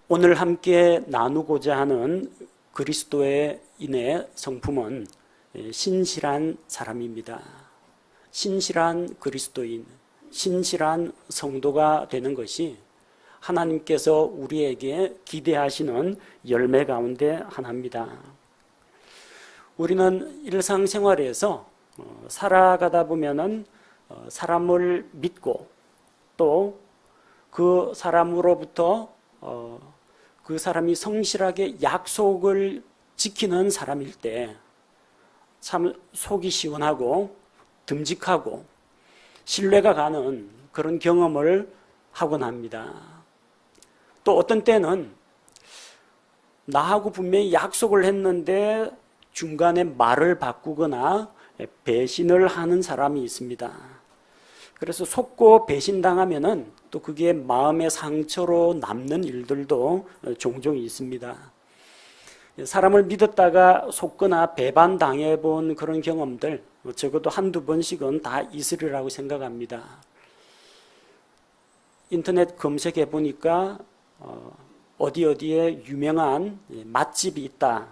오늘 함께 나누고자 하는 그리스도인의 성품은 신실한 사람입니다. 신실한 그리스도인, 신실한 성도가 되는 것이 하나님께서 우리에게 기대하시는 열매 가운데 하나입니다. 우리는 일상생활에서 살아가다 보면은 사람을 믿고 또 그 사람으로부터 그 사람이 성실하게 약속을 지키는 사람일 때 참 속이 시원하고 듬직하고 신뢰가 가는 그런 경험을 하곤 합니다. 또 어떤 때는 나하고 분명히 약속을 했는데 중간에 말을 바꾸거나 배신을 하는 사람이 있습니다. 그래서 속고 배신당하면은 또 그게 마음의 상처로 남는 일들도 종종 있습니다. 사람을 믿었다가 속거나 배반당해 본 그런 경험들 적어도 한두 번씩은 다 있으리라고 생각합니다. 인터넷 검색해 보니까 어디에 유명한 맛집이 있다.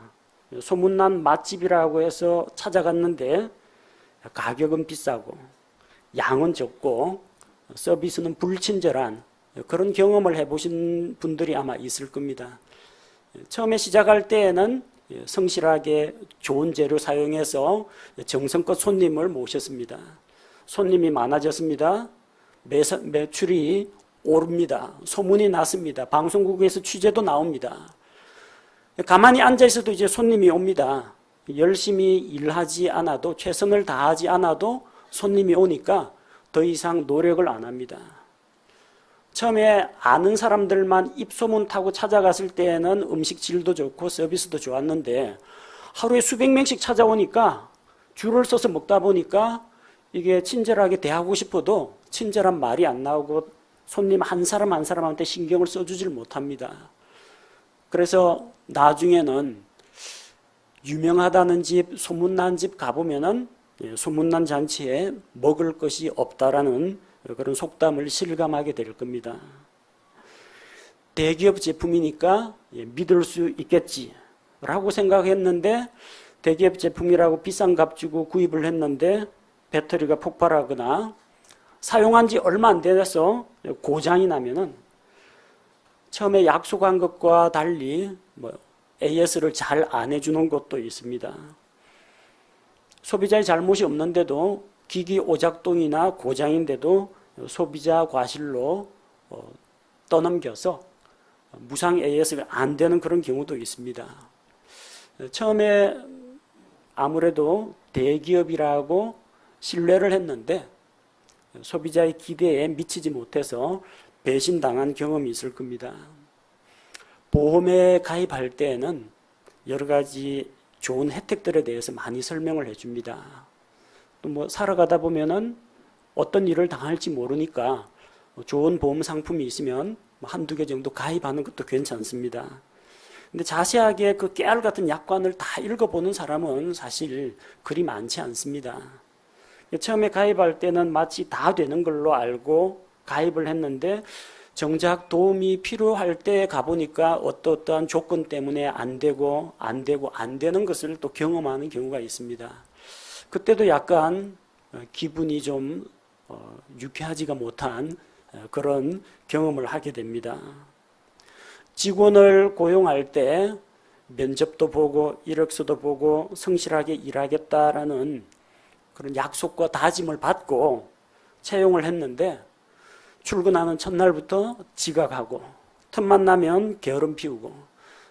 소문난 맛집이라고 해서 찾아갔는데 가격은 비싸고 양은 적고 서비스는 불친절한 그런 경험을 해보신 분들이 아마 있을 겁니다. 처음에 시작할 때에는 성실하게 좋은 재료 사용해서 정성껏 손님을 모셨습니다. 손님이 많아졌습니다. 매출이 오릅니다. 소문이 났습니다. 방송국에서 취재도 나옵니다. 가만히 앉아있어도 이제 손님이 옵니다. 열심히 일하지 않아도, 최선을 다하지 않아도 손님이 오니까 더 이상 노력을 안 합니다. 처음에 아는 사람들만 입소문 타고 찾아갔을 때에는 음식 질도 좋고 서비스도 좋았는데 하루에 수백 명씩 찾아오니까 줄을 서서 먹다 보니까 이게 친절하게 대하고 싶어도 친절한 말이 안 나오고 손님 한 사람 한 사람한테 신경을 써주질 못합니다. 그래서 나중에는 유명하다는 집, 소문난 집 가보면은 소문난 잔치에 먹을 것이 없다라는 그런 속담을 실감하게 될 겁니다. 대기업 제품이니까 믿을 수 있겠지라고 생각했는데 대기업 제품이라고 비싼 값 주고 구입을 했는데 배터리가 폭발하거나 사용한 지 얼마 안 돼서 고장이 나면은 처음에 약속한 것과 달리 AS를 잘 안 해주는 것도 있습니다. 소비자의 잘못이 없는데도 기기 오작동이나 고장인데도 소비자 과실로 떠넘겨서 무상 AS가 안 되는 그런 경우도 있습니다. 처음에 아무래도 대기업이라고 신뢰를 했는데 소비자의 기대에 미치지 못해서 배신당한 경험이 있을 겁니다. 보험에 가입할 때에는 여러 가지 좋은 혜택들에 대해서 많이 설명을 해줍니다. 또 살아가다 보면은 어떤 일을 당할지 모르니까 좋은 보험 상품이 있으면 한두 개 정도 가입하는 것도 괜찮습니다. 근데 자세하게 그 깨알 같은 약관을 다 읽어보는 사람은 사실 그리 많지 않습니다. 처음에 가입할 때는 마치 다 되는 걸로 알고 가입을 했는데 정작 도움이 필요할 때 가보니까 어떠한 조건 때문에 안 되는 것을 또 경험하는 경우가 있습니다. 그때도 약간 기분이 좀 유쾌하지가 못한 그런 경험을 하게 됩니다. 직원을 고용할 때 면접도 보고 이력서도 보고 성실하게 일하겠다라는 그런 약속과 다짐을 받고 채용을 했는데 출근하는 첫날부터 지각하고 틈만 나면 게으름 피우고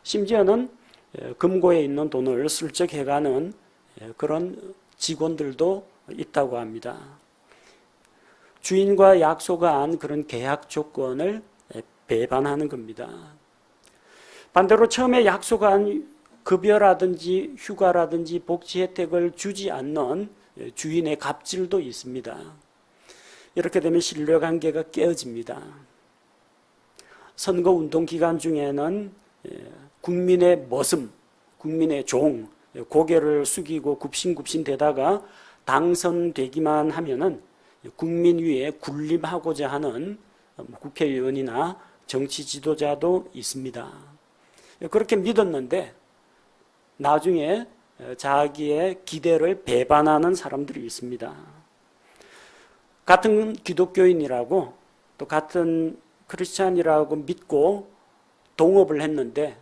심지어는 금고에 있는 돈을 슬쩍 해가는 그런 직원들도 있다고 합니다. 주인과 약속한 그런 계약 조건을 배반하는 겁니다. 반대로 처음에 약속한 급여라든지 휴가라든지 복지 혜택을 주지 않는 주인의 갑질도 있습니다. 이렇게 되면 신뢰관계가 깨어집니다. 선거운동 기간 중에는 국민의 머슴, 국민의 종, 고개를 숙이고 굽신굽신 대다가 당선되기만 하면은 국민 위에 군림하고자 하는 국회의원이나 정치 지도자도 있습니다. 그렇게 믿었는데 나중에 자기의 기대를 배반하는 사람들이 있습니다. 같은 기독교인이라고 또 같은 크리스찬이라고 믿고 동업을 했는데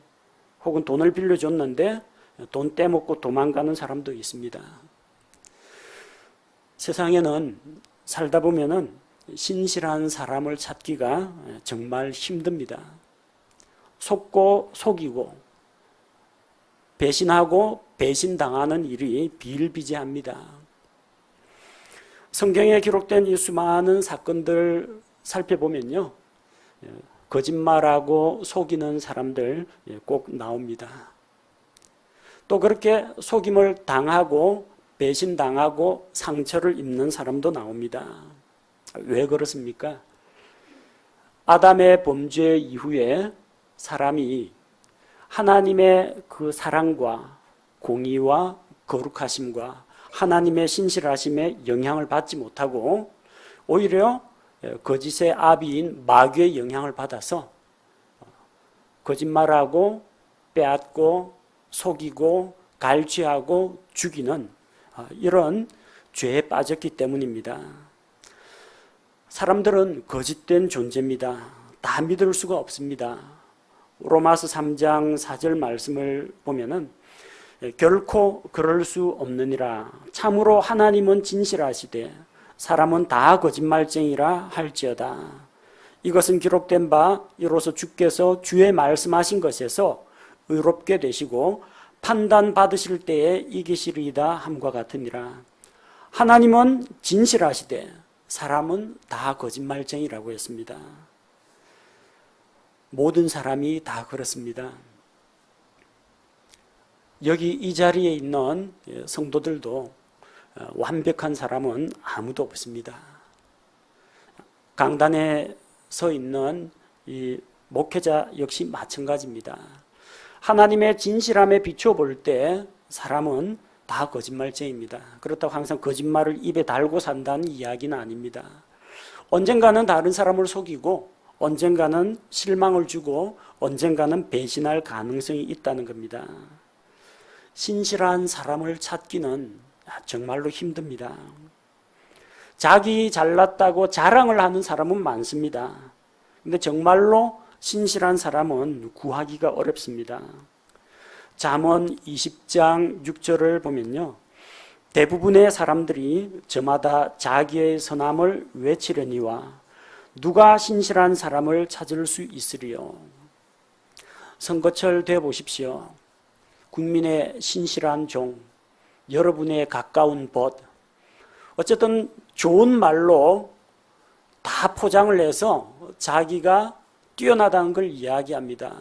혹은 돈을 빌려줬는데 돈 떼먹고 도망가는 사람도 있습니다. 세상에는 살다 보면은 신실한 사람을 찾기가 정말 힘듭니다. 속고 속이고 배신하고 배신당하는 일이 비일비재합니다. 성경에 기록된 이 수많은 사건들 살펴보면요, 거짓말하고 속이는 사람들 꼭 나옵니다. 또 그렇게 속임을 당하고 배신당하고 상처를 입는 사람도 나옵니다. 왜 그렇습니까? 아담의 범죄 이후에 사람이 하나님의 그 사랑과 공의와 거룩하심과 하나님의 신실하심에 영향을 받지 못하고 오히려 거짓의 아비인 마귀의 영향을 받아서 거짓말하고 빼앗고 속이고 갈취하고 죽이는 이런 죄에 빠졌기 때문입니다. 사람들은 거짓된 존재입니다. 다 믿을 수가 없습니다. 로마서 3장 4절 말씀을 보면은 결코 그럴 수 없느니라. 참으로 하나님은 진실하시되 사람은 다 거짓말쟁이라 할지어다. 이것은 기록된 바 이로써 주께서 주의 말씀하신 것에서 의롭게 되시고 판단받으실 때에 이기시리이다 함과 같으니라. 하나님은 진실하시되 사람은 다 거짓말쟁이라고 했습니다. 모든 사람이 다 그렇습니다. 여기 이 자리에 있는 성도들도 완벽한 사람은 아무도 없습니다. 강단에 서 있는 이 목회자 역시 마찬가지입니다. 하나님의 진실함에 비춰볼 때 사람은 다 거짓말쟁이입니다. 그렇다고 항상 거짓말을 입에 달고 산다는 이야기는 아닙니다. 언젠가는 다른 사람을 속이고 언젠가는 실망을 주고 언젠가는 배신할 가능성이 있다는 겁니다. 신실한 사람을 찾기는 정말로 힘듭니다. 자기 잘났다고 자랑을 하는 사람은 많습니다. 근데 정말로 신실한 사람은 구하기가 어렵습니다. 잠언 20장 6절을 보면요, 대부분의 사람들이 저마다 자기의 선함을 외치려니와 누가 신실한 사람을 찾을 수 있으리요. 선거철 되어보십시오. 국민의 신실한 종, 여러분의 가까운 벗, 어쨌든 좋은 말로 다 포장을 해서 자기가 뛰어나다는 걸 이야기합니다.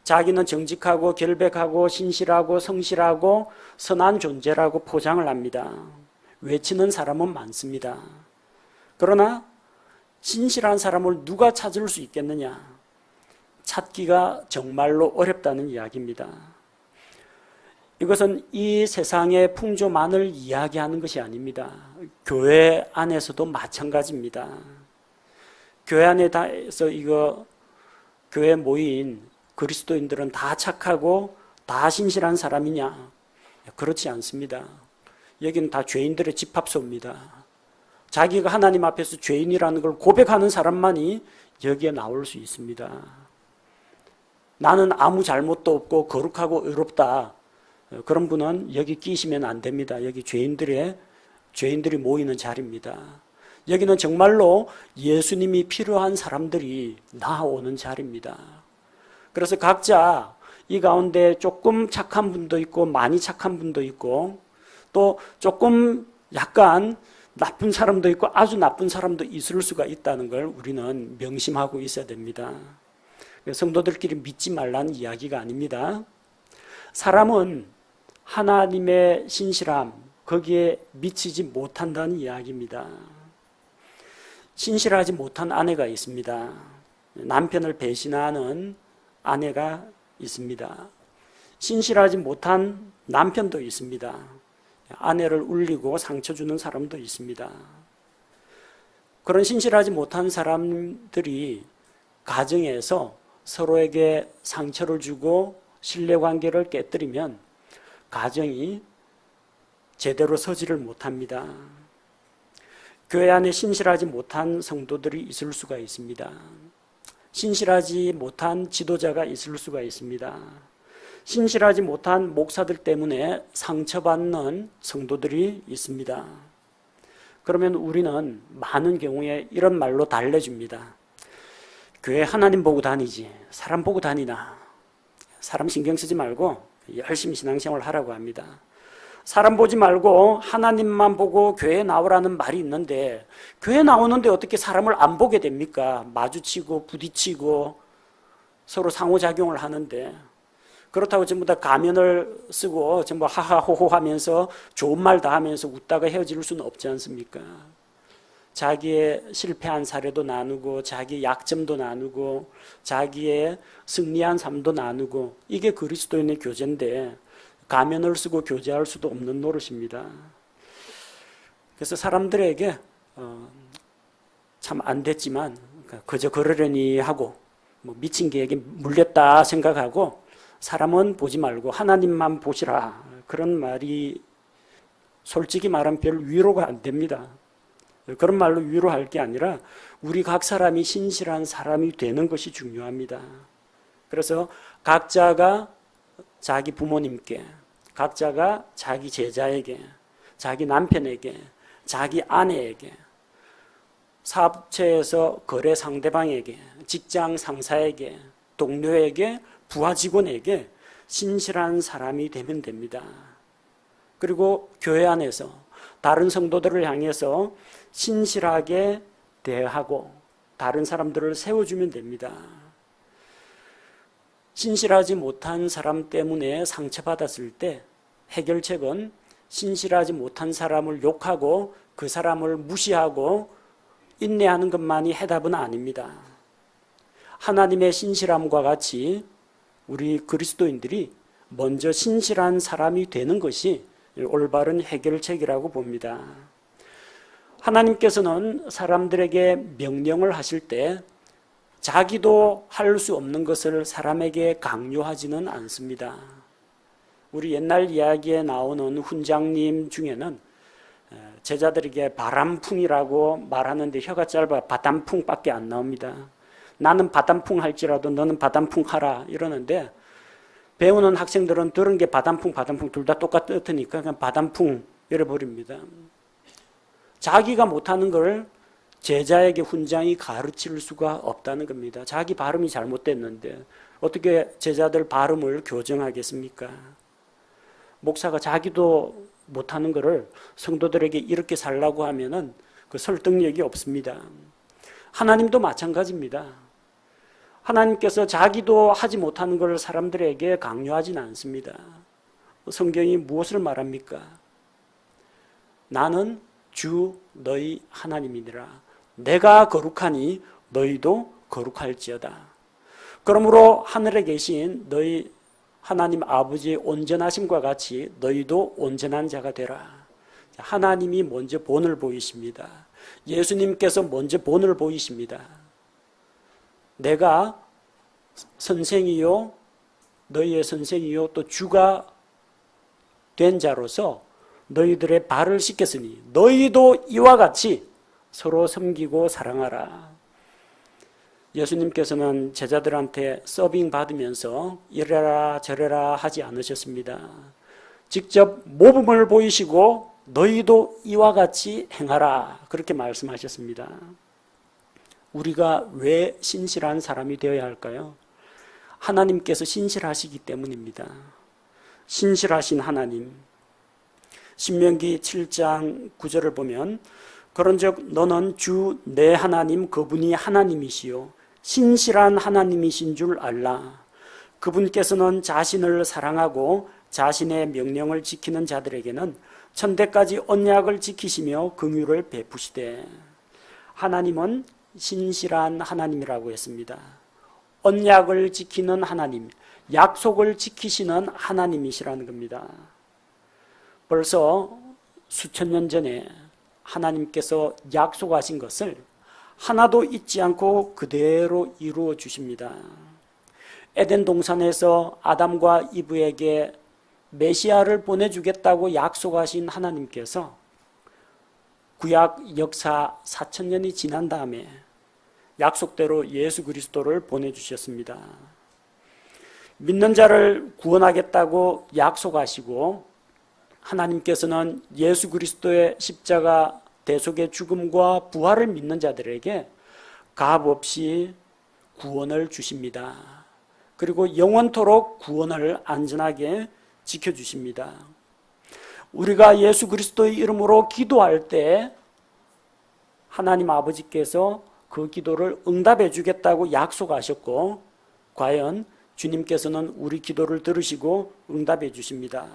자기는 정직하고 결백하고 신실하고 성실하고 선한 존재라고 포장을 합니다. 외치는 사람은 많습니다. 그러나 신실한 사람을 누가 찾을 수 있겠느냐? 찾기가 정말로 어렵다는 이야기입니다. 이것은 이 세상의 풍조만을 이야기하는 것이 아닙니다. 교회 안에서도 마찬가지입니다. 교회 안에서 교회 모인 그리스도인들은 다 착하고 다 신실한 사람이냐? 그렇지 않습니다. 여기는 다 죄인들의 집합소입니다. 자기가 하나님 앞에서 죄인이라는 걸 고백하는 사람만이 여기에 나올 수 있습니다. 나는 아무 잘못도 없고 거룩하고 의롭다. 그런 분은 여기 끼시면 안 됩니다. 여기 죄인들이 모이는 자리입니다. 여기는 정말로 예수님이 필요한 사람들이 나오는 자리입니다. 그래서 각자 이 가운데 조금 착한 분도 있고 많이 착한 분도 있고 또 조금 약간 나쁜 사람도 있고 아주 나쁜 사람도 있을 수가 있다는 걸 우리는 명심하고 있어야 됩니다. 성도들끼리 믿지 말라는 이야기가 아닙니다. 사람은 하나님의 신실함, 거기에 미치지 못한다는 이야기입니다. 신실하지 못한 아내가 있습니다. 남편을 배신하는 아내가 있습니다. 신실하지 못한 남편도 있습니다. 아내를 울리고 상처 주는 사람도 있습니다. 그런 신실하지 못한 사람들이 가정에서 서로에게 상처를 주고 신뢰관계를 깨뜨리면 가정이 제대로 서지를 못합니다. 교회 안에 신실하지 못한 성도들이 있을 수가 있습니다. 신실하지 못한 지도자가 있을 수가 있습니다. 신실하지 못한 목사들 때문에 상처받는 성도들이 있습니다. 그러면 우리는 많은 경우에 이런 말로 달래줍니다. 교회 하나님 보고 다니지 사람 보고 다니나. 사람 신경 쓰지 말고 열심히 신앙생활을 하라고 합니다. 사람 보지 말고 하나님만 보고 교회에 나오라는 말이 있는데 교회 나오는데 어떻게 사람을 안 보게 됩니까? 마주치고 부딪히고 서로 상호작용을 하는데 그렇다고 전부 다 가면을 쓰고 전부 하하호호 하면서 좋은 말 다 하면서 웃다가 헤어질 수는 없지 않습니까? 자기의 실패한 사례도 나누고 자기의 약점도 나누고 자기의 승리한 삶도 나누고 이게 그리스도인의 교제인데 가면을 쓰고 교제할 수도 없는 노릇입니다. 그래서 사람들에게 참 안 됐지만 그저 그러려니 하고 뭐 미친 개에게 물렸다 생각하고 사람은 보지 말고 하나님만 보시라 그런 말이 솔직히 말하면 별 위로가 안 됩니다. 그런 말로 위로할 게 아니라 우리 각 사람이 신실한 사람이 되는 것이 중요합니다. 그래서 각자가 자기 부모님께, 각자가 자기 제자에게, 자기 남편에게, 자기 아내에게, 사업체에서 거래 상대방에게, 직장 상사에게, 동료에게, 부하 직원에게 신실한 사람이 되면 됩니다. 그리고 교회 안에서 다른 성도들을 향해서 신실하게 대하고 다른 사람들을 세워주면 됩니다. 신실하지 못한 사람 때문에 상처받았을 때 해결책은 신실하지 못한 사람을 욕하고 그 사람을 무시하고 인내하는 것만이 해답은 아닙니다. 하나님의 신실함과 같이 우리 그리스도인들이 먼저 신실한 사람이 되는 것이 올바른 해결책이라고 봅니다. 하나님께서는 사람들에게 명령을 하실 때 자기도 할 수 없는 것을 사람에게 강요하지는 않습니다. 우리 옛날 이야기에 나오는 훈장님 중에는 제자들에게 바람풍이라고 말하는데 혀가 짧아 바람풍밖에 안 나옵니다. 나는 바람풍 할지라도 너는 바람풍 하라 이러는데 배우는 학생들은 들은 게 바람풍 둘 다 똑같으니까 그냥 바람풍 이래버립니다. 자기가 못하는 걸 제자에게 훈장이 가르칠 수가 없다는 겁니다. 자기 발음이 잘못됐는데 어떻게 제자들 발음을 교정하겠습니까? 목사가 자기도 못하는 거를 성도들에게 이렇게 살라고 하면은 그 설득력이 없습니다. 하나님도 마찬가지입니다. 하나님께서 자기도 하지 못하는 걸 사람들에게 강요하지는 않습니다. 성경이 무엇을 말합니까? 나는 주 너희 하나님이니라. 내가 거룩하니 너희도 거룩할지어다. 그러므로 하늘에 계신 너희 하나님 아버지의 온전하심과 같이 너희도 온전한 자가 되라. 하나님이 먼저 본을 보이십니다. 예수님께서 먼저 본을 보이십니다. 내가 선생이요 너희의 선생이요 또 주가 된 자로서 너희들의 발을 씻겼으니 너희도 이와 같이 서로 섬기고 사랑하라. 예수님께서는 제자들한테 서빙 받으면서 이래라 저래라 하지 않으셨습니다. 직접 모범을 보이시고 너희도 이와 같이 행하라 그렇게 말씀하셨습니다. 우리가 왜 신실한 사람이 되어야 할까요? 하나님께서 신실하시기 때문입니다. 신실하신 하나님. 신명기 7장 9절을 보면 그런즉 너는 주 내 하나님 그분이 하나님이시요 신실한 하나님이신 줄 알라. 그분께서는 자신을 사랑하고 자신의 명령을 지키는 자들에게는 천대까지 언약을 지키시며 긍휼을 베푸시되. 하나님은 신실한 하나님이라고 했습니다. 언약을 지키는 하나님, 약속을 지키시는 하나님이시라는 겁니다. 벌써 수천 년 전에 하나님께서 약속하신 것을 하나도 잊지 않고 그대로 이루어 주십니다. 에덴 동산에서 아담과 이브에게 메시아를 보내주겠다고 약속하신 하나님께서 구약 역사 4000년이 지난 다음에 약속대로 예수 그리스도를 보내주셨습니다. 믿는 자를 구원하겠다고 약속하시고 하나님께서는 예수 그리스도의 십자가 대속의 죽음과 부활을 믿는 자들에게 값없이 구원을 주십니다. 그리고 영원토록 구원을 안전하게 지켜주십니다. 우리가 예수 그리스도의 이름으로 기도할 때 하나님 아버지께서 그 기도를 응답해 주겠다고 약속하셨고 과연 주님께서는 우리 기도를 들으시고 응답해 주십니다.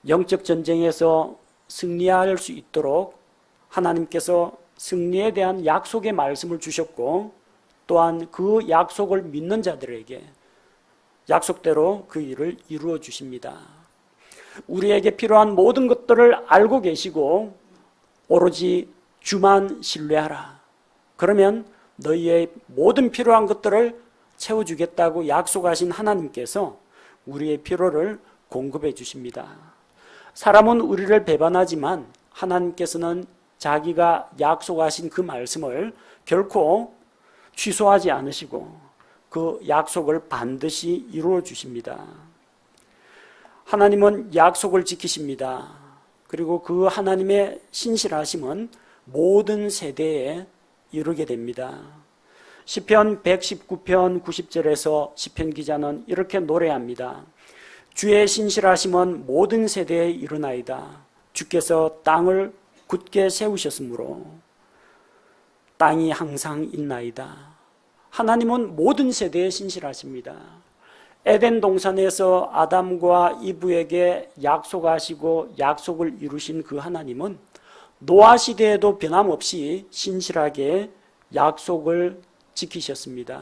영적 전쟁에서 승리할 수 있도록 하나님께서 승리에 대한 약속의 말씀을 주셨고 또한 그 약속을 믿는 자들에게 약속대로 그 일을 이루어 주십니다. 우리에게 필요한 모든 것들을 알고 계시고 오로지 주만 신뢰하라. 그러면 너희의 모든 필요한 것들을 채워주겠다고 약속하신 하나님께서 우리의 필요를 공급해 주십니다. 사람은 우리를 배반하지만 하나님께서는 자기가 약속하신 그 말씀을 결코 취소하지 않으시고 그 약속을 반드시 이루어 주십니다. 하나님은 약속을 지키십니다. 그리고 그 하나님의 신실하심은 모든 세대에 이루게 됩니다. 시편 119편 90절에서 시편 기자는 이렇게 노래합니다. 주의 신실하심은 모든 세대에 이르나이다. 주께서 땅을 굳게 세우셨으므로 땅이 항상 있나이다. 하나님은 모든 세대에 신실하십니다. 에덴 동산에서 아담과 이브에게 약속하시고 약속을 이루신 그 하나님은 노아 시대에도 변함없이 신실하게 약속을 지키셨습니다.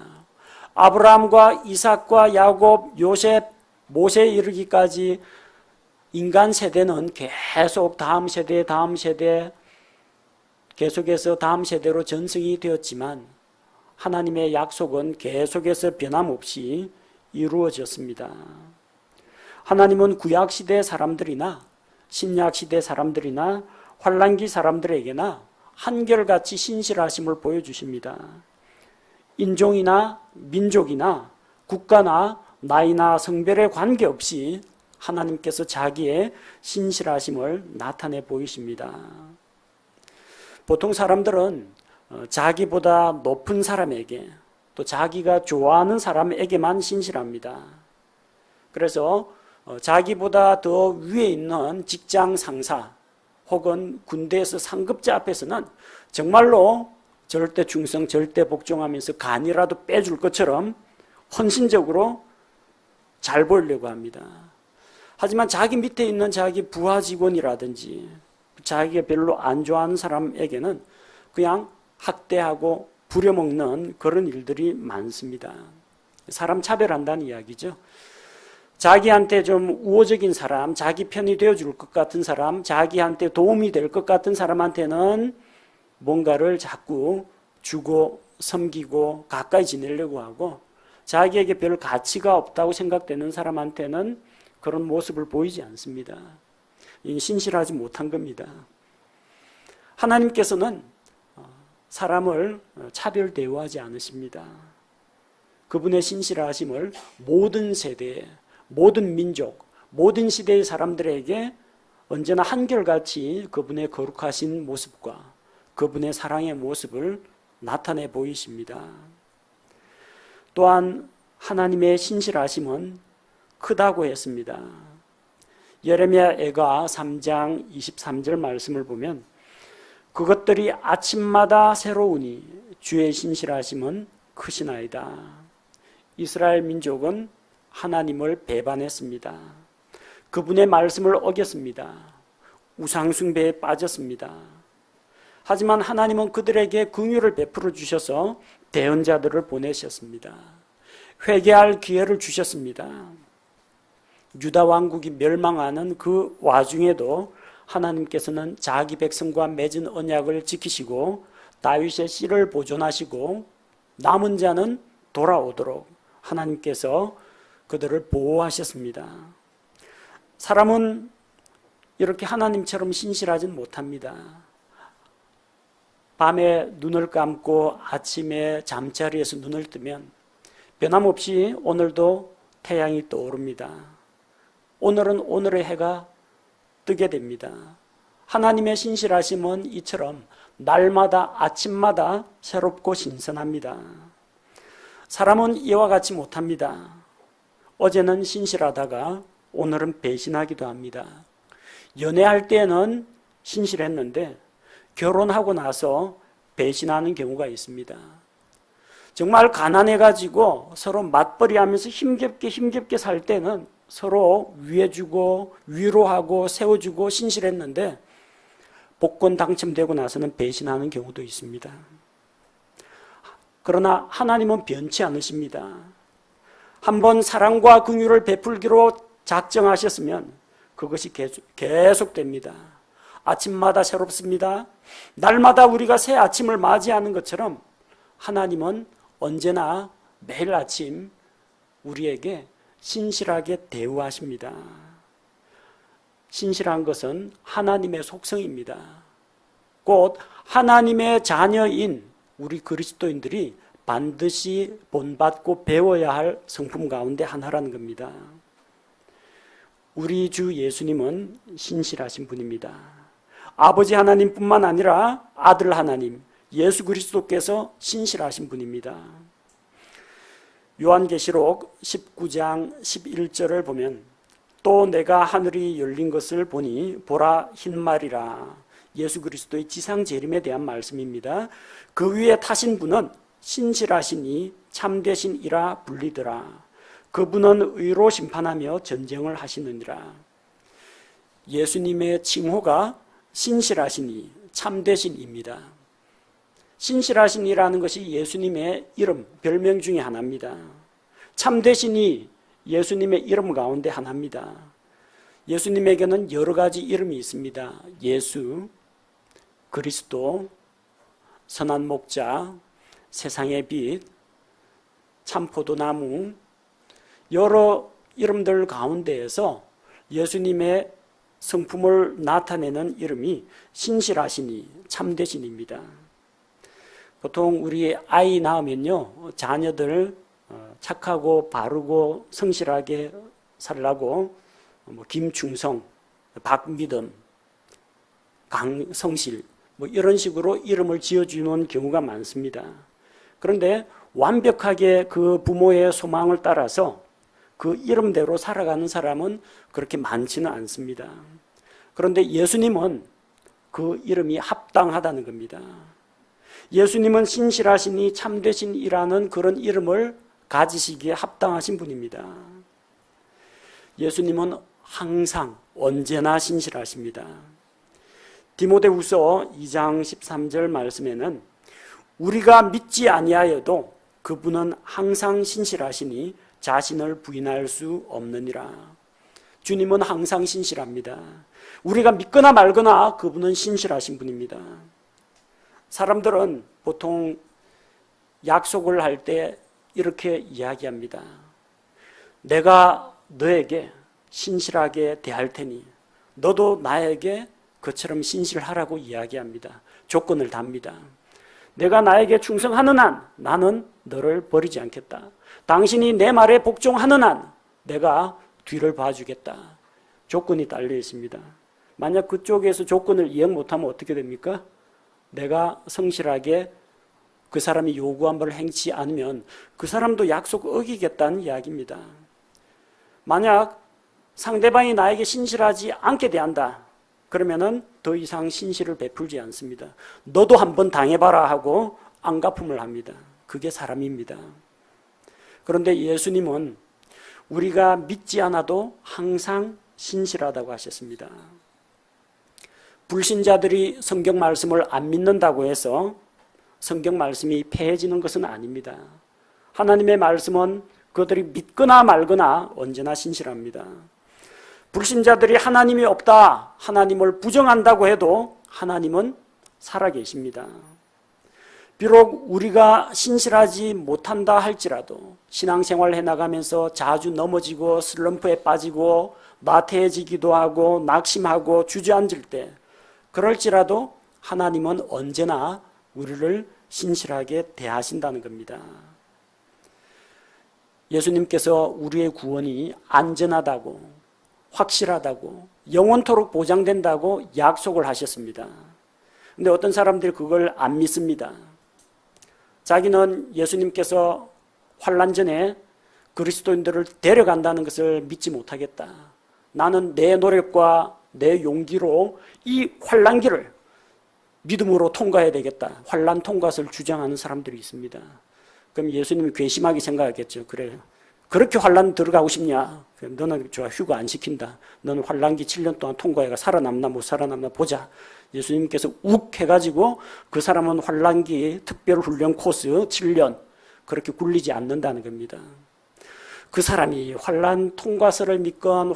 아브라함과 이삭과 야곱, 요셉, 모세에 이르기까지 인간 세대는 계속 다음 세대 계속해서 다음 세대로 전승이 되었지만 하나님의 약속은 계속해서 변함없이 이루어졌습니다. 하나님은 구약시대 사람들이나 신약시대 사람들이나 환란기 사람들에게나 한결같이 신실하심을 보여주십니다. 인종이나 민족이나 국가나 나이나 성별에 관계없이 하나님께서 자기의 신실하심을 나타내 보이십니다. 보통 사람들은 자기보다 높은 사람에게 또 자기가 좋아하는 사람에게만 신실합니다. 그래서 자기보다 더 위에 있는 직장 상사 혹은 군대에서 상급자 앞에서는 정말로 절대 충성, 절대 복종하면서 간이라도 빼줄 것처럼 헌신적으로 잘 보이려고 합니다. 하지만 자기 밑에 있는 자기 부하 직원이라든지 자기가 별로 안 좋아하는 사람에게는 그냥 학대하고 부려먹는 그런 일들이 많습니다. 사람 차별한다는 이야기죠. 자기한테 좀 우호적인 사람, 자기 편이 되어줄 것 같은 사람, 자기한테 도움이 될 것 같은 사람한테는 뭔가를 자꾸 주고 섬기고 가까이 지내려고 하고 자기에게 별 가치가 없다고 생각되는 사람한테는 그런 모습을 보이지 않습니다. 신실하지 못한 겁니다. 하나님께서는 사람을 차별 대우하지 않으십니다. 그분의 신실하심을 모든 세대에, 모든 민족, 모든 시대의 사람들에게 언제나 한결같이 그분의 거룩하신 모습과 그분의 사랑의 모습을 나타내 보이십니다. 또한 하나님의 신실하심은 크다고 했습니다. 예레미야 애가 3장 23절 말씀을 보면 그것들이 아침마다 새로우니 주의 신실하심은 크시나이다. 이스라엘 민족은 하나님을 배반했습니다. 그분의 말씀을 어겼습니다. 우상숭배에 빠졌습니다. 하지만 하나님은 그들에게 긍휼을 베풀어 주셔서 대언자들을 보내셨습니다. 회개할 기회를 주셨습니다. 유다 왕국이 멸망하는 그 와중에도 하나님께서는 자기 백성과 맺은 언약을 지키시고 다윗의 씨를 보존하시고 남은 자는 돌아오도록 하나님께서 그들을 보호하셨습니다. 사람은 이렇게 하나님처럼 신실하진 못합니다. 밤에 눈을 감고 아침에 잠자리에서 눈을 뜨면 변함없이 오늘도 태양이 떠오릅니다. 오늘은 오늘의 해가 뜨게 됩니다. 하나님의 신실하심은 이처럼 날마다 아침마다 새롭고 신선합니다. 사람은 이와 같이 못합니다. 어제는 신실하다가 오늘은 배신하기도 합니다. 연애할 때는 신실했는데 결혼하고 나서 배신하는 경우가 있습니다. 정말 가난해가지고 서로 맞벌이하면서 힘겹게 살 때는 서로 위해주고 위로하고 세워주고 신실했는데 복권 당첨되고 나서는 배신하는 경우도 있습니다. 그러나 하나님은 변치 않으십니다. 한번 사랑과 긍휼을 베풀기로 작정하셨으면 그것이 계속됩니다. 아침마다 새롭습니다. 날마다 우리가 새 아침을 맞이하는 것처럼 하나님은 언제나 매일 아침 우리에게 신실하게 대우하십니다. 신실한 것은 하나님의 속성입니다. 곧 하나님의 자녀인 우리 그리스도인들이 반드시 본받고 배워야 할 성품 가운데 하나라는 겁니다. 우리 주 예수님은 신실하신 분입니다. 아버지 하나님뿐만 아니라 아들 하나님 예수 그리스도께서 신실하신 분입니다. 요한계시록 19장 11절을 보면 또 내가 하늘이 열린 것을 보니 보라 흰말이라. 예수 그리스도의 지상 재림에 대한 말씀입니다. 그 위에 타신 분은 신실하시니 참되신 이라 불리더라. 그분은 의로 심판하며 전쟁을 하시느니라. 예수님의 칭호가 신실하시니 참되신입니다. 신실하신이라는 것이 예수님의 이름, 별명 중에 하나입니다. 참되신이 예수님의 이름 가운데 하나입니다. 예수님에게는 여러 가지 이름이 있습니다. 예수, 그리스도, 선한 목자, 세상의 빛, 참포도나무, 여러 이름들 가운데에서 예수님의 성품을 나타내는 이름이 신실하시니 참되신입니다. 보통 우리 아이 낳으면요, 자녀들 착하고 바르고 성실하게 살라고 김충성, 박믿음, 강성실 이런 식으로 이름을 지어주는 경우가 많습니다. 그런데 완벽하게 그 부모의 소망을 따라서 그 이름대로 살아가는 사람은 그렇게 많지는 않습니다. 그런데 예수님은 그 이름이 합당하다는 겁니다. 예수님은 신실하시니 참되신이라는 그런 이름을 가지시기에 합당하신 분입니다. 예수님은 항상 언제나 신실하십니다. 디모데후서 2장 13절 말씀에는 우리가 믿지 아니하여도 그분은 항상 신실하시니 자신을 부인할 수 없느니라. 주님은 항상 신실합니다. 우리가 믿거나 말거나 그분은 신실하신 분입니다. 사람들은 보통 약속을 할 때 이렇게 이야기합니다. 내가 너에게 신실하게 대할 테니 너도 나에게 그처럼 신실하라고 이야기합니다. 조건을 답니다. 내가 나에게 충성하는 한 나는 너를 버리지 않겠다. 당신이 내 말에 복종하는 한 내가 뒤를 봐주겠다. 조건이 달려 있습니다. 만약 그쪽에서 조건을 이행 못하면 어떻게 됩니까? 내가 성실하게 그 사람이 요구한 바를 행치 않으면 그 사람도 약속 어기겠다는 이야기입니다. 만약 상대방이 나에게 신실하지 않게 대한다. 그러면은 더 이상 신실을 베풀지 않습니다. 너도 한번 당해봐라 하고 안갚음을 합니다. 그게 사람입니다. 그런데 예수님은 우리가 믿지 않아도 항상 신실하다고 하셨습니다. 불신자들이 성경 말씀을 안 믿는다고 해서 성경 말씀이 폐해지는 것은 아닙니다. 하나님의 말씀은 그들이 믿거나 말거나 언제나 신실합니다. 불신자들이 하나님이 없다, 하나님을 부정한다고 해도 하나님은 살아계십니다. 비록 우리가 신실하지 못한다 할지라도 신앙생활을 해나가면서 자주 넘어지고 슬럼프에 빠지고 나태해지기도 하고 낙심하고 주저앉을 때, 그럴지라도 하나님은 언제나 우리를 신실하게 대하신다는 겁니다. 예수님께서 우리의 구원이 안전하다고, 확실하다고, 영원토록 보장된다고 약속을 하셨습니다. 근데 어떤 사람들이 그걸 안 믿습니다. 자기는 예수님께서 환난 전에 그리스도인들을 데려간다는 것을 믿지 못하겠다. 나는 내 노력과 내 용기로 이 환난기를 믿음으로 통과해야 되겠다. 환난 통과를 주장하는 사람들이 있습니다. 그럼 예수님이 괘씸하게 생각하겠죠. 그래, 그렇게 환난 들어가고 싶냐? 그럼 너는 저 휴가 안 시킨다. 너는 환난기 7년 동안 통과해가 살아남나 못 살아남나 보자. 예수님께서 욱 해가지고 그 사람은 환난기 특별훈련 코스 7년 그렇게 굴리지 않는다는 겁니다. 그 사람이 환난 통과서를 믿건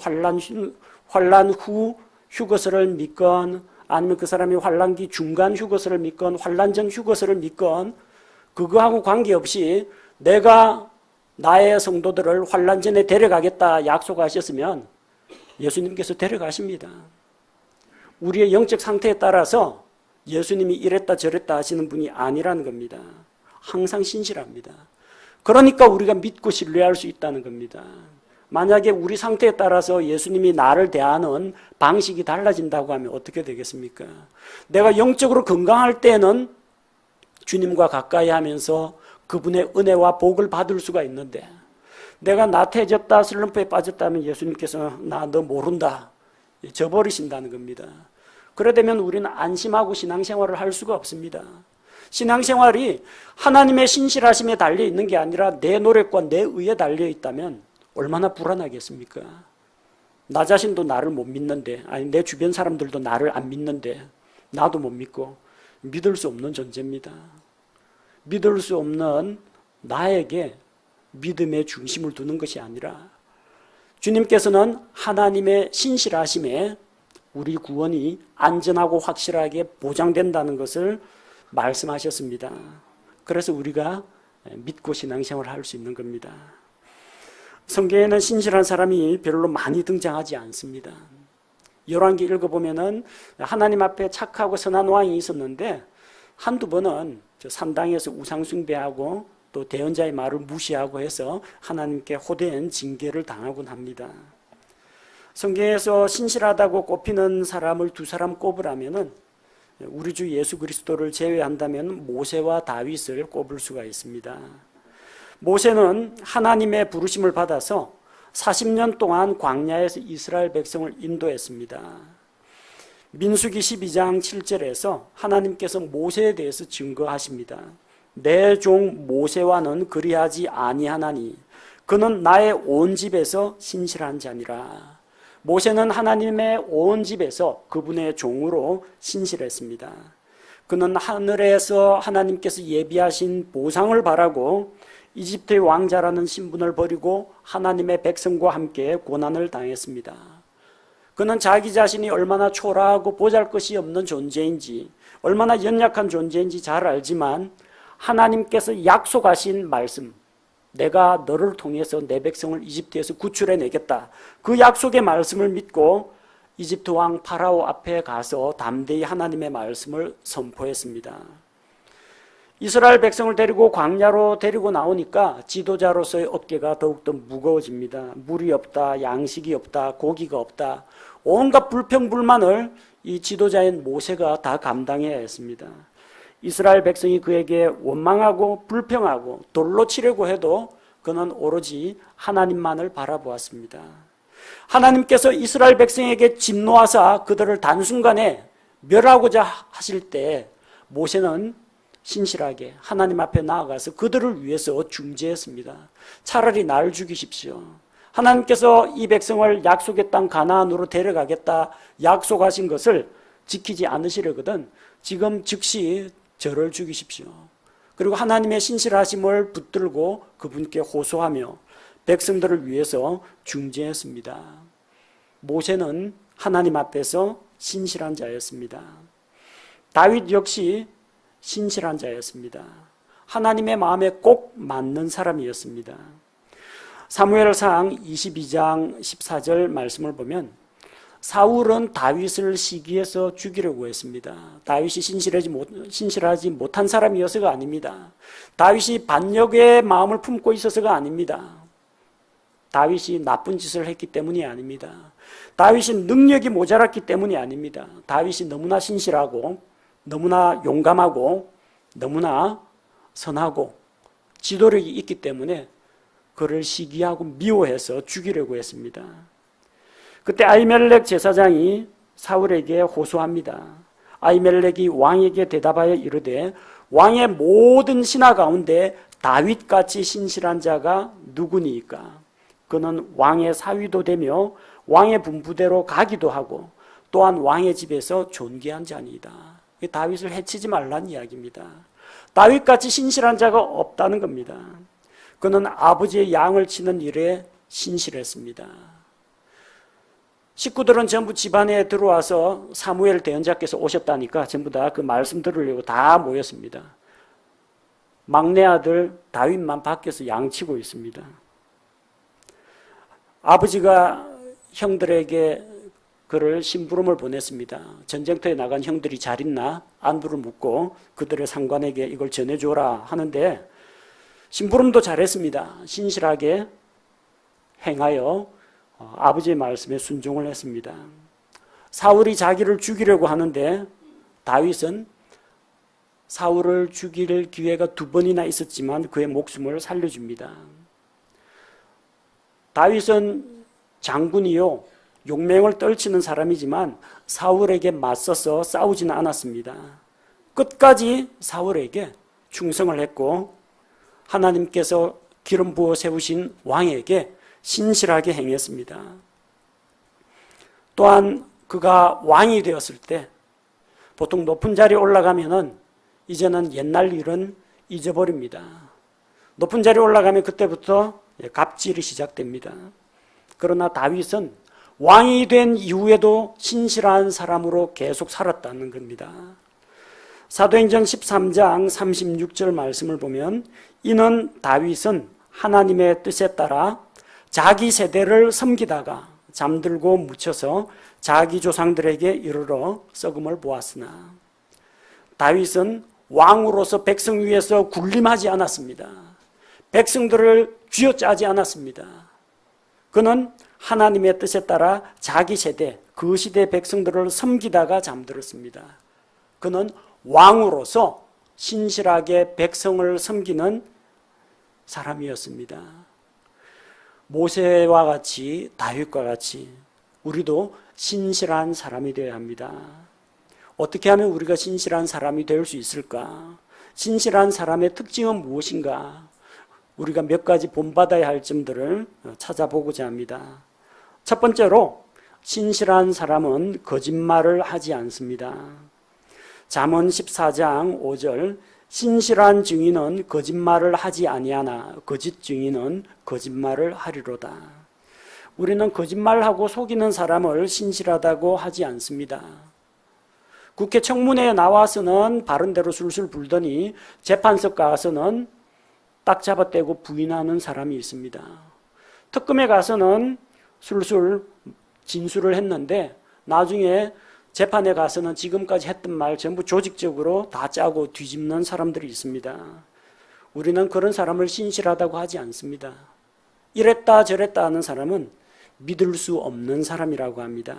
환난 후 휴거서를 믿건 아니면 그 사람이 환난기 중간 휴거서를 믿건 환난 전 휴거서를 믿건 그거하고 관계없이 내가 나의 성도들을 환난 전에 데려가겠다 약속하셨으면 예수님께서 데려가십니다. 우리의 영적 상태에 따라서 예수님이 이랬다 저랬다 하시는 분이 아니라는 겁니다. 항상 신실합니다. 그러니까 우리가 믿고 신뢰할 수 있다는 겁니다. 만약에 우리 상태에 따라서 예수님이 나를 대하는 방식이 달라진다고 하면 어떻게 되겠습니까? 내가 영적으로 건강할 때는 주님과 가까이 하면서 그분의 은혜와 복을 받을 수가 있는데, 내가 나태해졌다 슬럼프에 빠졌다면 예수님께서 나 너 모른다 저버리신다는 겁니다. 그래 되면 우리는 안심하고 신앙생활을 할 수가 없습니다. 신앙생활이 하나님의 신실하심에 달려 있는 게 아니라 내 노력과 내 의에 달려 있다면 얼마나 불안하겠습니까? 나 자신도 나를 못 믿는데, 아니 내 주변 사람들도 나를 안 믿는데 나도 못 믿고, 믿을 수 없는 존재입니다. 믿을 수 없는 나에게 믿음의 중심을 두는 것이 아니라 주님께서는 하나님의 신실하심에 우리 구원이 안전하고 확실하게 보장된다는 것을 말씀하셨습니다. 그래서 우리가 믿고 신앙생활을 할 수 있는 겁니다. 성경에는 신실한 사람이 별로 많이 등장하지 않습니다. 열왕기 읽어보면은 하나님 앞에 착하고 선한 왕이 있었는데 한두 번은 산당에서 우상숭배하고 또 대언자의 말을 무시하고 해서 하나님께 호된 징계를 당하곤 합니다. 성경에서 신실하다고 꼽히는 사람을 두 사람 꼽으라면은 우리 주 예수 그리스도를 제외한다면 모세와 다윗을 꼽을 수가 있습니다. 모세는 하나님의 부르심을 받아서 40년 동안 광야에서 이스라엘 백성을 인도했습니다. 민수기 12장 7절에서 하나님께서 모세에 대해서 증거하십니다. 내 종 모세와는 그리하지 아니하나니 그는 나의 온 집에서 신실한 자니라. 모세는 하나님의 온 집에서 그분의 종으로 신실했습니다. 그는 하늘에서 하나님께서 예비하신 보상을 바라고 이집트의 왕자라는 신분을 버리고 하나님의 백성과 함께 고난을 당했습니다. 그는 자기 자신이 얼마나 초라하고 보잘것이 없는 존재인지, 얼마나 연약한 존재인지 잘 알지만 하나님께서 약속하신 말씀, 내가 너를 통해서 내 백성을 이집트에서 구출해 내겠다, 그 약속의 말씀을 믿고 이집트 왕 파라오 앞에 가서 담대히 하나님의 말씀을 선포했습니다. 이스라엘 백성을 데리고 광야로 데리고 나오니까 지도자로서의 어깨가 더욱더 무거워집니다. 물이 없다, 양식이 없다, 고기가 없다, 온갖 불평불만을 이 지도자인 모세가 다 감당해야 했습니다. 이스라엘 백성이 그에게 원망하고 불평하고 돌로 치려고 해도 그는 오로지 하나님만을 바라보았습니다. 하나님께서 이스라엘 백성에게 진노하사 그들을 단순간에 멸하고자 하실 때 모세는 신실하게 하나님 앞에 나아가서 그들을 위해서 중재했습니다. 차라리 나를 죽이십시오. 하나님께서 이 백성을 약속의 땅 가나안으로 데려가겠다 약속하신 것을 지키지 않으시려거든 지금 즉시 저를 죽이십시오. 그리고 하나님의 신실하심을 붙들고 그분께 호소하며 백성들을 위해서 중재했습니다. 모세는 하나님 앞에서 신실한 자였습니다. 다윗 역시 신실한 자였습니다. 하나님의 마음에 꼭 맞는 사람이었습니다. 사무엘상 22장 14절 말씀을 보면 사울은 다윗을 시기해서 죽이려고 했습니다. 다윗이 신실하지 못한 사람이어서가 아닙니다. 다윗이 반역의 마음을 품고 있어서가 아닙니다. 다윗이 나쁜 짓을 했기 때문이 아닙니다. 다윗이 능력이 모자랐기 때문이 아닙니다. 다윗이 너무나 신실하고 너무나 용감하고 너무나 선하고 지도력이 있기 때문에 그를 시기하고 미워해서 죽이려고 했습니다. 그때 아히멜렉 제사장이 사울에게 호소합니다. 아히멜렉이 왕에게 대답하여 이르되 왕의 모든 신하 가운데 다윗같이 신실한 자가 누구니이까? 그는 왕의 사위도 되며 왕의 분부대로 가기도 하고 또한 왕의 집에서 존귀한 자니이다. 다윗을 해치지 말라는 이야기입니다. 다윗같이 신실한 자가 없다는 겁니다. 그는 아버지의 양을 치는 일에 신실했습니다. 식구들은 전부 집안에 들어와서 사무엘 대언자께서 오셨다니까 전부 다 그 말씀 들으려고 다 모였습니다. 막내 아들 다윗만 밖에서 양치고 있습니다. 아버지가 형들에게 그를 심부름을 보냈습니다. 전쟁터에 나간 형들이 잘 있나? 안부를 묻고 그들의 상관에게 이걸 전해줘라 하는데 심부름도 잘했습니다. 신실하게 행하여 아버지의 말씀에 순종을 했습니다. 사울이 자기를 죽이려고 하는데 다윗은 사울을 죽일 기회가 2번이나 있었지만 그의 목숨을 살려줍니다. 다윗은 장군이요 용맹을 떨치는 사람이지만 사울에게 맞서서 싸우지는 않았습니다. 끝까지 사울에게 충성을 했고 하나님께서 기름 부어 세우신 왕에게 신실하게 행했습니다. 또한 그가 왕이 되었을 때 보통 높은 자리에 올라가면은 이제는 옛날 일은 잊어버립니다. 높은 자리에 올라가면 그때부터 갑질이 시작됩니다. 그러나 다윗은 왕이 된 이후에도 신실한 사람으로 계속 살았다는 겁니다. 사도행전 13장 36절 말씀을 보면 이는 다윗은 하나님의 뜻에 따라 자기 세대를 섬기다가 잠들고 묻혀서 자기 조상들에게 이르러 썩음을 보았으나 다윗은 왕으로서 백성 위에서 군림하지 않았습니다. 백성들을 쥐어짜지 않았습니다. 그는 하나님의 뜻에 따라 자기 세대, 그 시대 백성들을 섬기다가 잠들었습니다. 그는 왕으로서 신실하게 백성을 섬기는 사람이었습니다. 모세와 같이 다윗과 같이 우리도 신실한 사람이 되어야 합니다. 어떻게 하면 우리가 신실한 사람이 될 수 있을까? 신실한 사람의 특징은 무엇인가? 우리가 몇 가지 본받아야 할 점들을 찾아보고자 합니다. 첫 번째로 신실한 사람은 거짓말을 하지 않습니다. 잠언 14장 5절 신실한 증인은 거짓말을 하지 아니하나 거짓 증인은 거짓말을 하리로다. 우리는 거짓말하고 속이는 사람을 신실하다고 하지 않습니다. 국회 청문회에 나와서는 바른 대로 술술 불더니 재판석 가서는 딱 잡아떼고 부인하는 사람이 있습니다. 특검에 가서는 술술 진술을 했는데 나중에 재판에 가서는 지금까지 했던 말 전부 조직적으로 다 짜고 뒤집는 사람들이 있습니다. 우리는 그런 사람을 신실하다고 하지 않습니다. 이랬다 저랬다 하는 사람은 믿을 수 없는 사람이라고 합니다.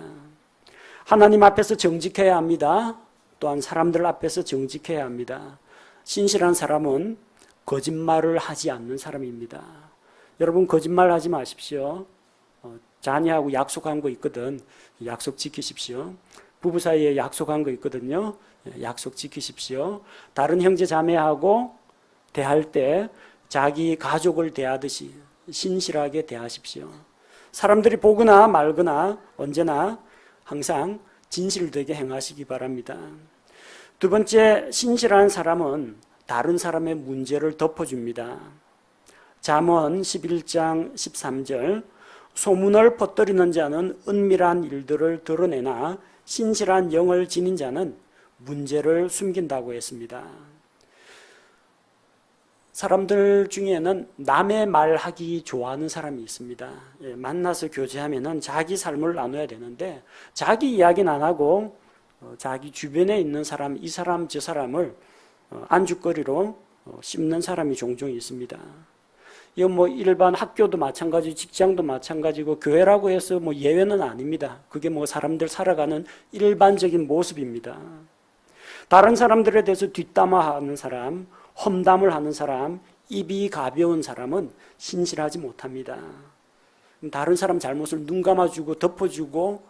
하나님 앞에서 정직해야 합니다. 또한 사람들 앞에서 정직해야 합니다. 신실한 사람은 거짓말을 하지 않는 사람입니다. 여러분 거짓말 하지 마십시오. 자녀하고 약속한 거 있거든. 약속 지키십시오. 부부 사이에 약속한 거 있거든요. 약속 지키십시오. 다른 형제 자매하고 대할 때 자기 가족을 대하듯이 신실하게 대하십시오. 사람들이 보거나 말거나 언제나 항상 진실되게 행하시기 바랍니다. 두 번째, 신실한 사람은 다른 사람의 문제를 덮어줍니다. 잠언 11장 13절 소문을 퍼뜨리는 자는 은밀한 일들을 드러내나 신실한 영을 지닌 자는 문제를 숨긴다고 했습니다. 사람들 중에는 남의 말하기 좋아하는 사람이 있습니다. 만나서 교제하면은 자기 삶을 나눠야 되는데 자기 이야기는 안 하고 자기 주변에 있는 사람, 이 사람 저 사람을 안주거리로 씹는 사람이 종종 있습니다. 이건 뭐 일반 학교도 마찬가지, 직장도 마찬가지고 교회라고 해서 뭐 예외는 아닙니다. 그게 뭐 사람들 살아가는 일반적인 모습입니다. 다른 사람들에 대해서 뒷담화하는 사람, 험담을 하는 사람, 입이 가벼운 사람은 신실하지 못합니다. 다른 사람 잘못을 눈 감아주고 덮어주고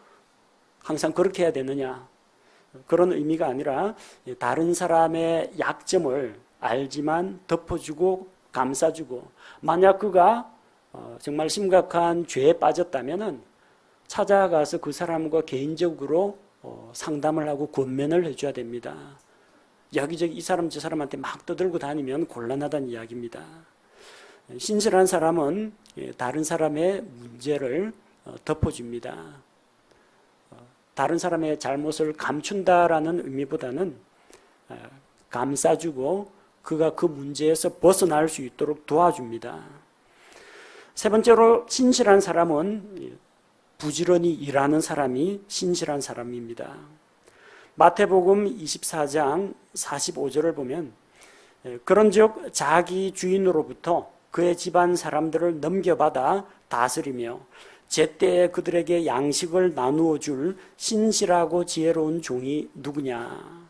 항상 그렇게 해야 되느냐? 그런 의미가 아니라 다른 사람의 약점을 알지만 덮어주고 감싸주고, 만약 그가 정말 심각한 죄에 빠졌다면 찾아가서 그 사람과 개인적으로 상담을 하고 권면을 해줘야 됩니다. 여기저기 이 사람 저 사람한테 막 떠들고 다니면 곤란하다는 이야기입니다. 신실한 사람은 다른 사람의 문제를 덮어줍니다. 다른 사람의 잘못을 감춘다라는 의미보다는 감싸주고 그가 그 문제에서 벗어날 수 있도록 도와줍니다. 세 번째로 신실한 사람은 부지런히 일하는 사람이 신실한 사람입니다. 마태복음 24장 45절을 보면 그런즉 자기 주인으로부터 그의 집안 사람들을 넘겨받아 다스리며 제때에 그들에게 양식을 나누어 줄 신실하고 지혜로운 종이 누구냐.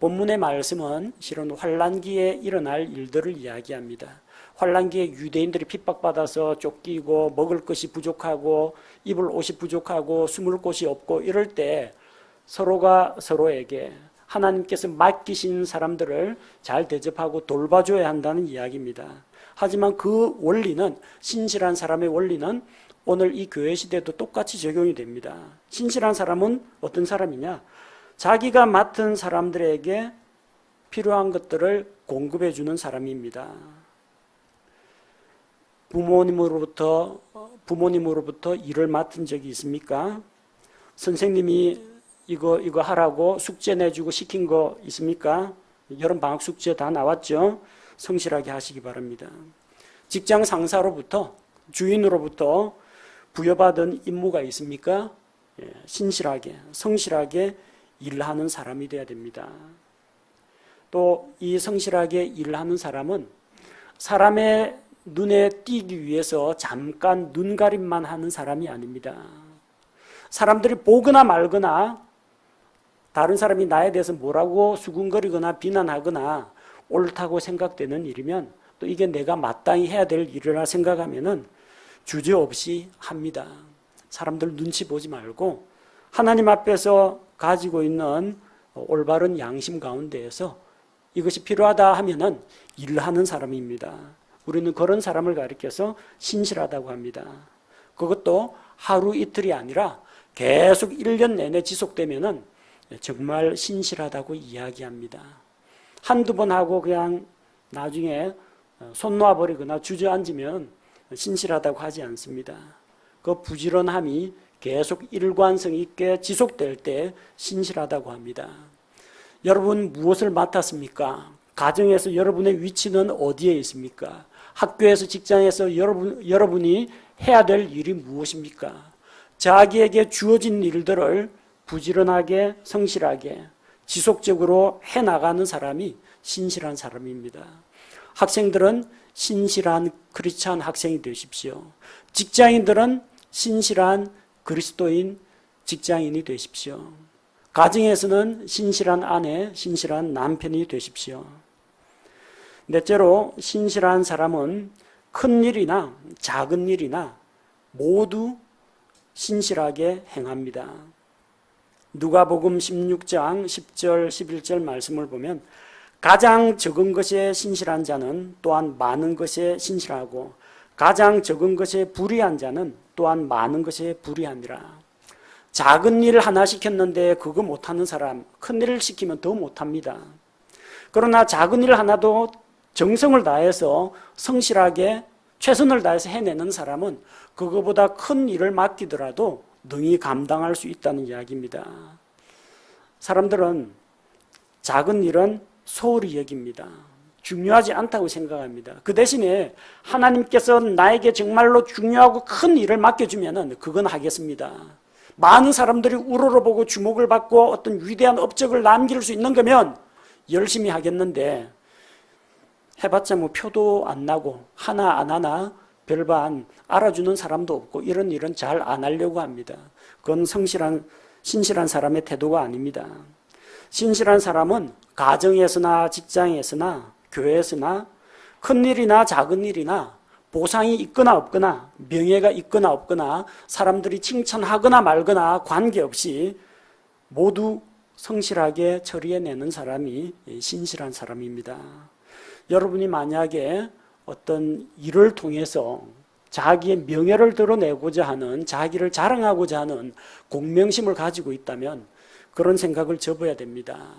본문의 말씀은 실은 환란기에 일어날 일들을 이야기합니다. 환란기에 유대인들이 핍박받아서 쫓기고 먹을 것이 부족하고 입을 옷이 부족하고 숨을 곳이 없고 이럴 때 서로가 서로에게 하나님께서 맡기신 사람들을 잘 대접하고 돌봐줘야 한다는 이야기입니다. 하지만 그 원리는, 신실한 사람의 원리는 오늘 이 교회 시대도 똑같이 적용이 됩니다. 신실한 사람은 어떤 사람이냐? 자기가 맡은 사람들에게 필요한 것들을 공급해 주는 사람입니다. 부모님으로부터 일을 맡은 적이 있습니까? 선생님이 이거 하라고 숙제 내주고 시킨 거 있습니까? 여름 방학 숙제 다 나왔죠? 성실하게 하시기 바랍니다. 직장 상사로부터, 주인으로부터 부여받은 임무가 있습니까? 신실하게, 성실하게 일하는 사람이 되어야 됩니다. 또 이 성실하게 일하는 사람은 사람의 눈에 띄기 위해서 잠깐 눈가림만 하는 사람이 아닙니다. 사람들이 보거나 말거나 다른 사람이 나에 대해서 뭐라고 수군거리거나 비난하거나 옳다고 생각되는 일이면 또 이게 내가 마땅히 해야 될 일이라 생각하면은 주저없이 합니다. 사람들 눈치 보지 말고 하나님 앞에서 가지고 있는 올바른 양심 가운데에서 이것이 필요하다 하면은 일하는 사람입니다. 우리는 그런 사람을 가리켜서 신실하다고 합니다. 그것도 하루 이틀이 아니라 계속 1년 내내 지속되면은 정말 신실하다고 이야기합니다. 한두 번 하고 그냥 나중에 손 놓아버리거나 주저앉으면 신실하다고 하지 않습니다. 그 부지런함이 계속 일관성 있게 지속될 때 신실하다고 합니다. 여러분 무엇을 맡았습니까? 가정에서 여러분의 위치는 어디에 있습니까? 학교에서 직장에서 여러분이 해야 될 일이 무엇입니까? 자기에게 주어진 일들을 부지런하게 성실하게 지속적으로 해나가는 사람이 신실한 사람입니다. 학생들은 신실한 크리스찬 학생이 되십시오. 직장인들은 신실한 그리스도인 직장인이 되십시오. 가정에서는 신실한 아내, 신실한 남편이 되십시오. 넷째로 신실한 사람은 큰 일이나 작은 일이나 모두 신실하게 행합니다. 누가복음 16장 10절 11절 말씀을 보면 가장 적은 것에 신실한 자는 또한 많은 것에 신실하고 가장 적은 것에 불의한 자는 또한 많은 것에 불의하니라. 작은 일 하나 시켰는데 그거 못하는 사람 큰 일을 시키면 더 못합니다. 그러나 작은 일 하나도 정성을 다해서 성실하게 최선을 다해서 해내는 사람은 그거보다 큰 일을 맡기더라도 능히 감당할 수 있다는 이야기입니다. 사람들은 작은 일은 소홀히 여깁니다. 중요하지 않다고 생각합니다. 그 대신에 하나님께서 나에게 정말로 중요하고 큰 일을 맡겨주면은 그건 하겠습니다. 많은 사람들이 우러러보고 주목을 받고 어떤 위대한 업적을 남길 수 있는 거면 열심히 하겠는데, 해봤자 뭐 표도 안 나고 하나 안 하나 별반 알아주는 사람도 없고 이런 일은 잘 안 하려고 합니다. 그건 신실한 사람의 태도가 아닙니다. 신실한 사람은 가정에서나 직장에서나 교회에서나 큰 일이나 작은 일이나 보상이 있거나 없거나 명예가 있거나 없거나 사람들이 칭찬하거나 말거나 관계없이 모두 성실하게 처리해내는 사람이 신실한 사람입니다. 여러분이 만약에 어떤 일을 통해서 자기의 명예를 드러내고자 하는, 자기를 자랑하고자 하는 공명심을 가지고 있다면 그런 생각을 접어야 됩니다.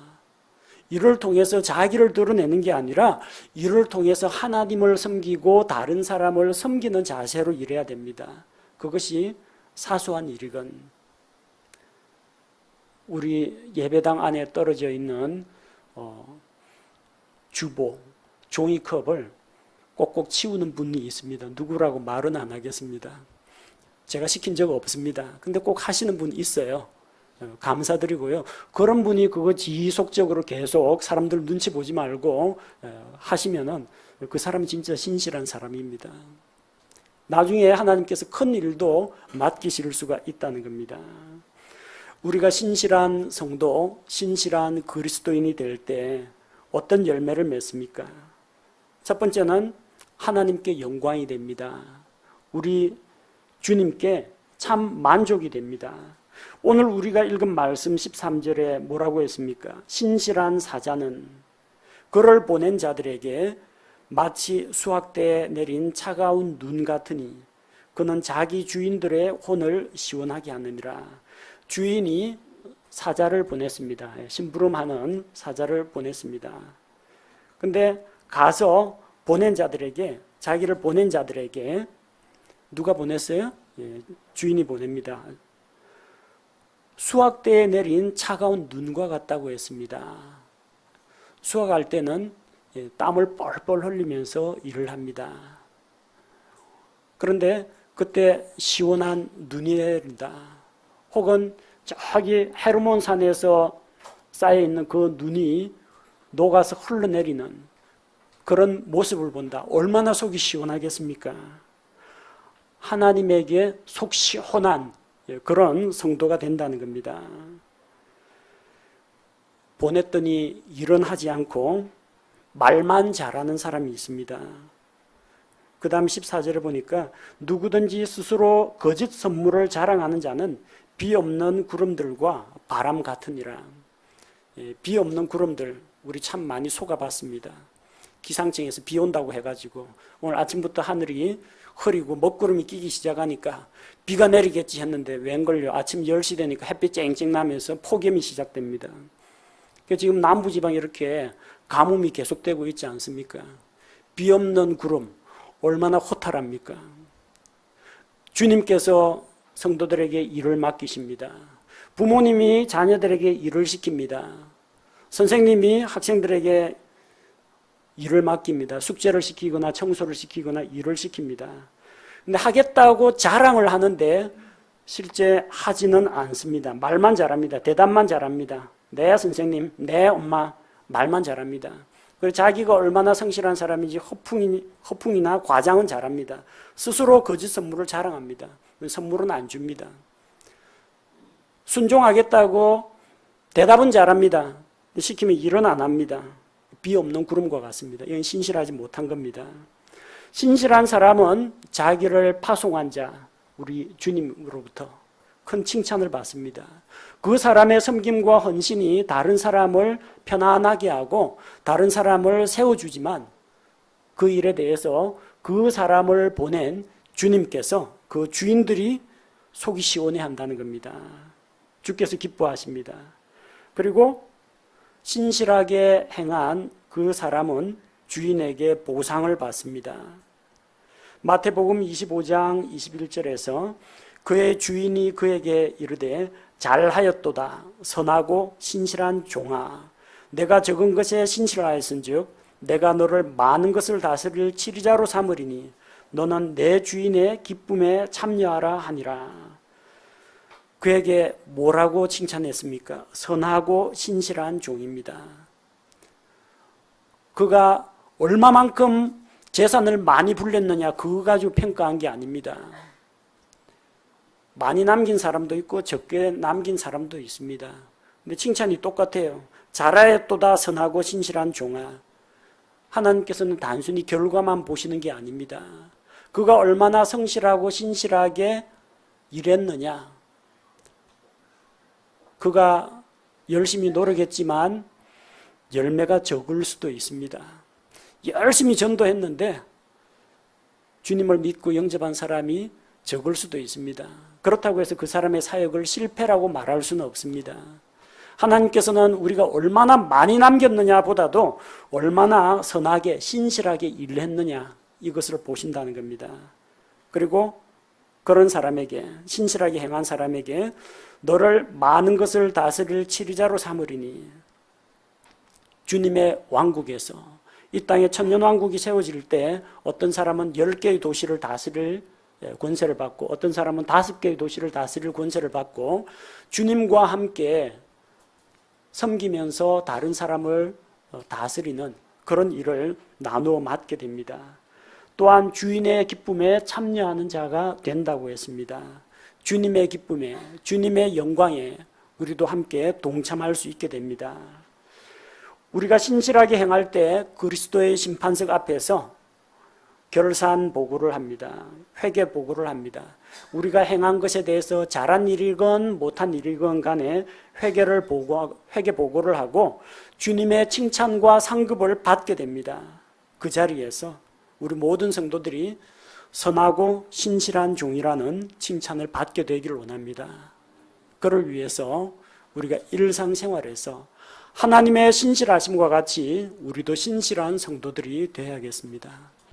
일을 통해서 자기를 드러내는 게 아니라 일을 통해서 하나님을 섬기고 다른 사람을 섬기는 자세로 일해야 됩니다. 그것이 사소한 일이건 우리 예배당 안에 떨어져 있는 주보, 종이컵을 꼭꼭 치우는 분이 있습니다. 누구라고 말은 안 하겠습니다. 제가 시킨 적 없습니다. 근데 꼭 하시는 분이 있어요. 감사드리고요. 그런 분이 그거 지속적으로 계속 사람들 눈치 보지 말고 하시면은 그 사람이 진짜 신실한 사람입니다. 나중에 하나님께서 큰 일도 맡기실 수가 있다는 겁니다. 우리가 신실한 성도, 신실한 그리스도인이 될 때 어떤 열매를 맺습니까? 첫 번째는 하나님께 영광이 됩니다. 우리 주님께 참 만족이 됩니다. 오늘 우리가 읽은 말씀 13절에 뭐라고 했습니까? 신실한 사자는 그를 보낸 자들에게 마치 수확대에 내린 차가운 눈 같으니 그는 자기 주인들의 혼을 시원하게 하느니라. 주인이 사자를 보냈습니다. 심부름하는 사자를 보냈습니다. 근데 가서 보낸 자들에게, 자기를 보낸 자들에게 누가 보냈어요? 주인이 보냅니다. 수확대에 내린 차가운 눈과 같다고 했습니다. 수확할 때는 땀을 뻘뻘 흘리면서 일을 합니다. 그런데 그때 시원한 눈이 내린다. 혹은 저기 헤르몬 산에서 쌓여있는 그 눈이 녹아서 흘러내리는 그런 모습을 본다. 얼마나 속이 시원하겠습니까? 하나님에게 속 시원한 그런 성도가 된다는 겁니다. 보냈더니 일은 하지 않고 말만 잘하는 사람이 있습니다. 그 다음 14절에 보니까 누구든지 스스로 거짓 선물을 자랑하는 자는 비 없는 구름들과 바람 같으니라. 비 없는 구름들 우리 참 많이 속아봤습니다. 기상청에서 비 온다고 해가지고 오늘 아침부터 하늘이 흐리고 먹구름이 끼기 시작하니까 비가 내리겠지 했는데 웬걸요? 아침 10시 되니까 햇빛 쨍쨍 나면서 폭염이 시작됩니다. 지금 남부지방에 이렇게 가뭄이 계속되고 있지 않습니까? 비 없는 구름 얼마나 허탈합니까? 주님께서 성도들에게 일을 맡기십니다. 부모님이 자녀들에게 일을 시킵니다. 선생님이 학생들에게 일을 맡깁니다. 숙제를 시키거나 청소를 시키거나 일을 시킵니다. 근데 하겠다고 자랑을 하는데 실제 하지는 않습니다. 말만 잘합니다. 대답만 잘합니다. 네 선생님, 네 엄마, 말만 잘합니다. 그리고 자기가 얼마나 성실한 사람인지 허풍이나 과장은 잘합니다. 스스로 거짓 선물을 자랑합니다. 선물은 안 줍니다. 순종하겠다고 대답은 잘합니다. 시키면 일은 안 합니다. 비 없는 구름과 같습니다. 이건 신실하지 못한 겁니다. 신실한 사람은 자기를 파송한 자, 우리 주님으로부터 큰 칭찬을 받습니다. 그 사람의 섬김과 헌신이 다른 사람을 편안하게 하고 다른 사람을 세워주지만 그 일에 대해서 그 사람을 보낸 주님께서 그 주인들이 속이 시원해 한다는 겁니다. 주께서 기뻐하십니다. 그리고 신실하게 행한 그 사람은 주인에게 보상을 받습니다. 마태복음 25장 21절에서 그의 주인이 그에게 이르되 잘하였도다 선하고 신실한 종아 내가 적은 것에 신실하였은즉 내가 너를 많은 것을 다스릴 치리자로 삼으리니 너는 내 주인의 기쁨에 참여하라 하니라. 그에게 뭐라고 칭찬했습니까? 선하고 신실한 종입니다. 그가 얼마만큼 재산을 많이 불렸느냐 그거 가지고 평가한 게 아닙니다. 많이 남긴 사람도 있고 적게 남긴 사람도 있습니다. 근데 칭찬이 똑같아요. 잘하였도다 선하고 신실한 종아. 하나님께서는 단순히 결과만 보시는 게 아닙니다. 그가 얼마나 성실하고 신실하게 일했느냐. 그가 열심히 노력했지만 열매가 적을 수도 있습니다. 열심히 전도했는데 주님을 믿고 영접한 사람이 적을 수도 있습니다. 그렇다고 해서 그 사람의 사역을 실패라고 말할 수는 없습니다. 하나님께서는 우리가 얼마나 많이 남겼느냐 보다도 얼마나 선하게 신실하게 일을 했느냐 이것을 보신다는 겁니다. 그리고 그런 사람에게 신실하게 행한 사람에게 너를 많은 것을 다스릴 치리자로 삼으리니 주님의 왕국에서 이 땅에 천년왕국이 세워질 때 어떤 사람은 10개의 도시를 다스릴 권세를 받고 어떤 사람은 5개의 도시를 다스릴 권세를 받고 주님과 함께 섬기면서 다른 사람을 다스리는 그런 일을 나누어 맡게 됩니다. 또한 주인의 기쁨에 참여하는 자가 된다고 했습니다. 주님의 기쁨에, 주님의 영광에 우리도 함께 동참할 수 있게 됩니다. 우리가 신실하게 행할 때 그리스도의 심판석 앞에서 결산 보고를 합니다. 회개 보고를 합니다. 우리가 행한 것에 대해서 잘한 일이건 못한 일이건 간에 회개 보고를 하고 주님의 칭찬과 상급을 받게 됩니다. 그 자리에서 우리 모든 성도들이 선하고 신실한 종이라는 칭찬을 받게 되기를 원합니다. 그를 위해서 우리가 일상생활에서 하나님의 신실하심과 같이 우리도 신실한 성도들이 되어야겠습니다.